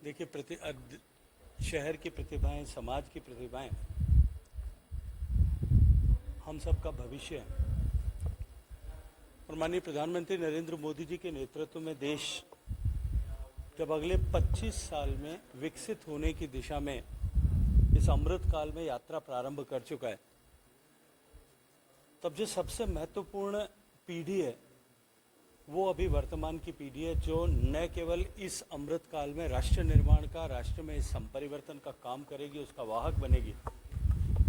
देखिए, शहर की प्रतिभाएं, समाज की प्रतिभाएं हम सब का भविष्य है। और माननीय प्रधानमंत्री नरेंद्र मोदी जी के नेतृत्व में देश जब अगले 25 साल में विकसित होने की दिशा में इस अमृत काल में यात्रा प्रारंभ कर चुका है, तब जो सबसे महत्वपूर्ण पीढ़ी है वो अभी वर्तमान की पीढ़ी है, जो न केवल इस अमृत काल में राष्ट्र निर्माण का, राष्ट्र में इस संपरिवर्तन का काम करेगी, उसका वाहक बनेगी,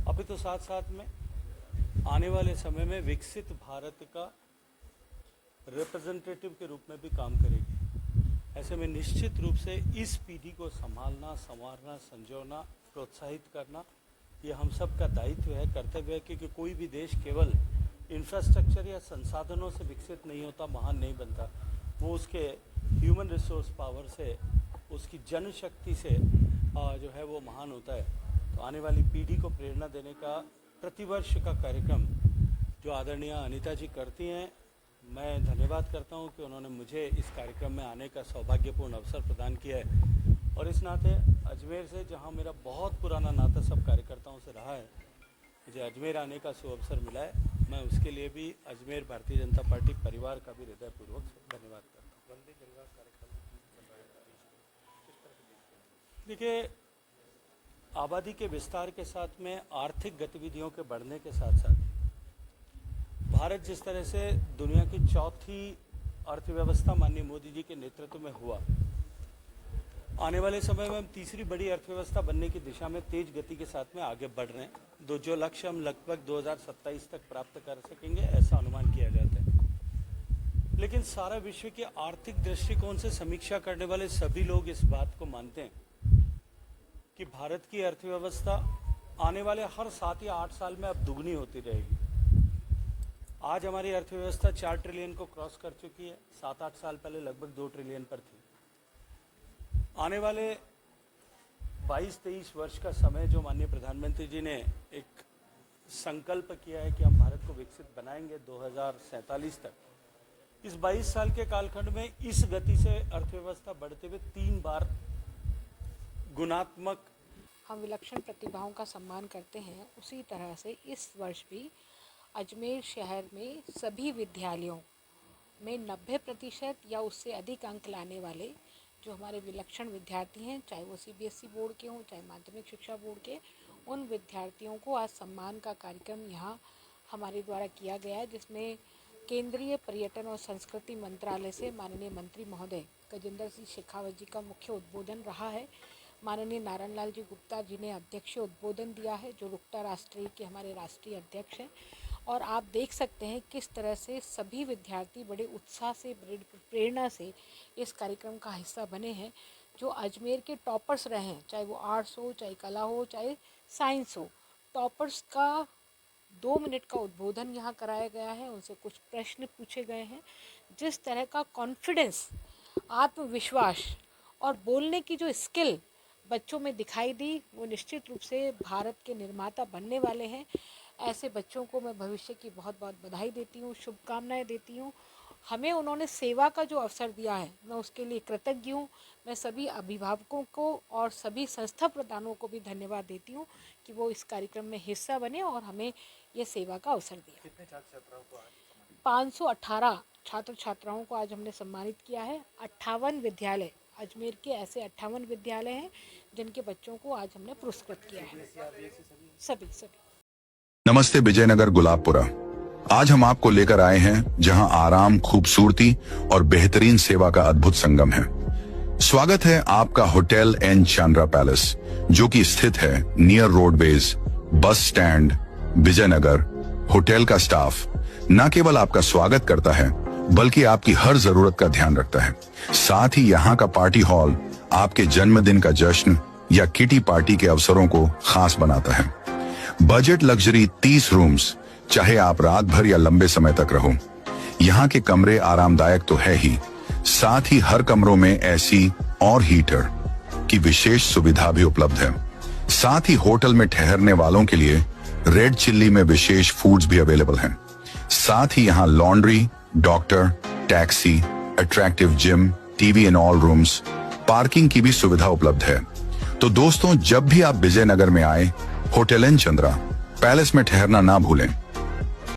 अभी तो साथ साथ में आने वाले समय में विकसित भारत का रिप्रेजेंटेटिव के रूप में भी काम करेगी। ऐसे में निश्चित रूप से इस पीढ़ी को संभालना, संवारना, संजोना, प्रोत्साहित करना ये हम सब का दायित्व है, कर्तव्य है, क्योंकि कोई भी देश केवल इंफ्रास्ट्रक्चर या संसाधनों से विकसित नहीं होता, महान नहीं बनता। वो उसके ह्यूमन रिसोर्स पावर से, उसकी जनशक्ति से जो है वो महान होता है। तो आने वाली पीढ़ी को प्रेरणा देने का प्रतिवर्ष का कार्यक्रम जो आदरणीय अनीता जी करती हैं, मैं धन्यवाद करता हूं कि उन्होंने मुझे इस कार्यक्रम में आने का सौभाग्यपूर्ण अवसर प्रदान किया है। और इस नाते अजमेर से, जहां मेरा बहुत पुराना नाता सब कार्यकर्ताओं से रहा है, मुझे अजमेर आने का सुअवसर मिला है। मैं उसके लिए भी अजमेर भारतीय जनता पार्टी परिवार का भी हृदयपूर्वक धन्यवाद करता हूँ। वंदे परिवार कार्यक्रम देखिए, आबादी के विस्तार के साथ में आर्थिक गतिविधियों के बढ़ने के साथ साथ भारत जिस तरह से दुनिया की चौथी अर्थव्यवस्था माननीय मोदी जी के नेतृत्व में हुआ, आने वाले समय में हम तीसरी बड़ी अर्थव्यवस्था बनने की दिशा में तेज गति के साथ में आगे बढ़ रहे हैं। जो लक्ष्य हम लगभग 2027 तक प्राप्त कर सकेंगे, ऐसा अनुमान किया जाता है। लेकिन सारा विश्व के आर्थिक दृष्टिकोण से समीक्षा करने वाले सभी लोग इस बात को मानते हैं कि भारत की अर्थव्यवस्था आने वाले हर 7 या 8 साल में अब दुगनी होती रहेगी। आज हमारी अर्थव्यवस्था 4 ट्रिलियन को क्रॉस कर चुकी है, 7-8 साल पहले लगभग 2 ट्रिलियन पर थी। आने वाले 22-23 वर्ष का समय जो माननीय प्रधानमंत्री जी ने एक संकल्प किया है कि हम भारत को विकसित बनाएंगे 2047 तक, इस 22 साल के कालखंड में इस गति से अर्थव्यवस्था बढ़ते हुए 3 बार गुणात्मक। हम विलक्षण प्रतिभाओं का सम्मान करते हैं, उसी तरह से इस वर्ष भी अजमेर शहर में सभी विद्यालयों में 90% या उससे अधिक अंक लाने वाले जो हमारे विलक्षण विद्यार्थी हैं, चाहे वो सीबीएसई बोर्ड के हों, चाहे माध्यमिक शिक्षा बोर्ड के, उन विद्यार्थियों को आज सम्मान का कार्यक्रम यहाँ हमारे द्वारा किया गया है, जिसमें केंद्रीय पर्यटन और संस्कृति मंत्रालय से माननीय मंत्री महोदय गजेंद्र सिंह शेखावत जी का मुख्य उद्बोधन रहा है। माननीय नारायण लाल जी गुप्ता जी ने अध्यक्षीय उद्बोधन दिया है, जो रुकता राष्ट्रीय के हमारे राष्ट्रीय अध्यक्ष हैं। और आप देख सकते हैं किस तरह से सभी विद्यार्थी बड़े उत्साह से, प्रेरणा से इस कार्यक्रम का हिस्सा बने हैं। जो अजमेर के टॉपर्स रहे हैं, चाहे वो आर्ट्स हो, चाहे कला हो, चाहे साइंस हो, टॉपर्स का 2 मिनट का उद्बोधन यहाँ कराया गया है, उनसे कुछ प्रश्न पूछे गए हैं। जिस तरह का कॉन्फिडेंस, आत्मविश्वास और बोलने की जो स्किल बच्चों में दिखाई दी, वो निश्चित रूप से भारत के निर्माता बनने वाले हैं। ऐसे बच्चों को मैं भविष्य की बहुत बहुत बधाई देती हूँ, शुभकामनाएं देती हूँ। हमें उन्होंने सेवा का जो अवसर दिया है, मैं उसके लिए कृतज्ञ हूँ। मैं सभी अभिभावकों को और सभी संस्था प्रधानों को भी धन्यवाद देती हूँ कि वो इस कार्यक्रम में हिस्सा बने और हमें ये सेवा का अवसर दिया। कितने छात्र छात्राओं को आज 518 छात्र छात्राओं को आज हमने सम्मानित किया है। 58 विद्यालय, अजमेर के ऐसे 58 विद्यालय हैं जिनके बच्चों को आज हमने पुरस्कृत किया है। सभी नमस्ते विजयनगर गुलाबपुरा। आज हम आपको लेकर आए हैं जहां आराम, खूबसूरती और बेहतरीन सेवा का अद्भुत संगम है। स्वागत है आपका होटल एन चांद्रा पैलेस, जो कि स्थित है near roadways, bus stand, Vijaynagar. Hotel का स्टाफ न केवल आपका स्वागत करता है, बल्कि आपकी हर जरूरत का ध्यान रखता है। साथ ही यहाँ का पार्टी हॉल आपके जन्मदिन का जश्न या किटी पार्टी के अवसरों को खास बनाता है। बजट लग्जरी 30 रूम्स, चाहे आप रात भर या लंबे समय तक रहो। यहाँ के कमरे आरामदायक तो है ही, साथ ही हर कमरों में एसी और हीटर की विशेष सुविधा भी उपलब्ध है। साथ ही होटल में ठहरने वालों के लिए रेड चिल्ली में विशेष फूड्स भी अवेलेबल हैं। साथ ही यहाँ laundry, doctor, taxi, attractive gym, TV in all rooms, parking की भी सुविधा उपलब्ध है। तो दोस्तों, जब भी आप विजयनगर में आए, होटल एन चंद्रा पैलेस में ठहरना ना भूलें।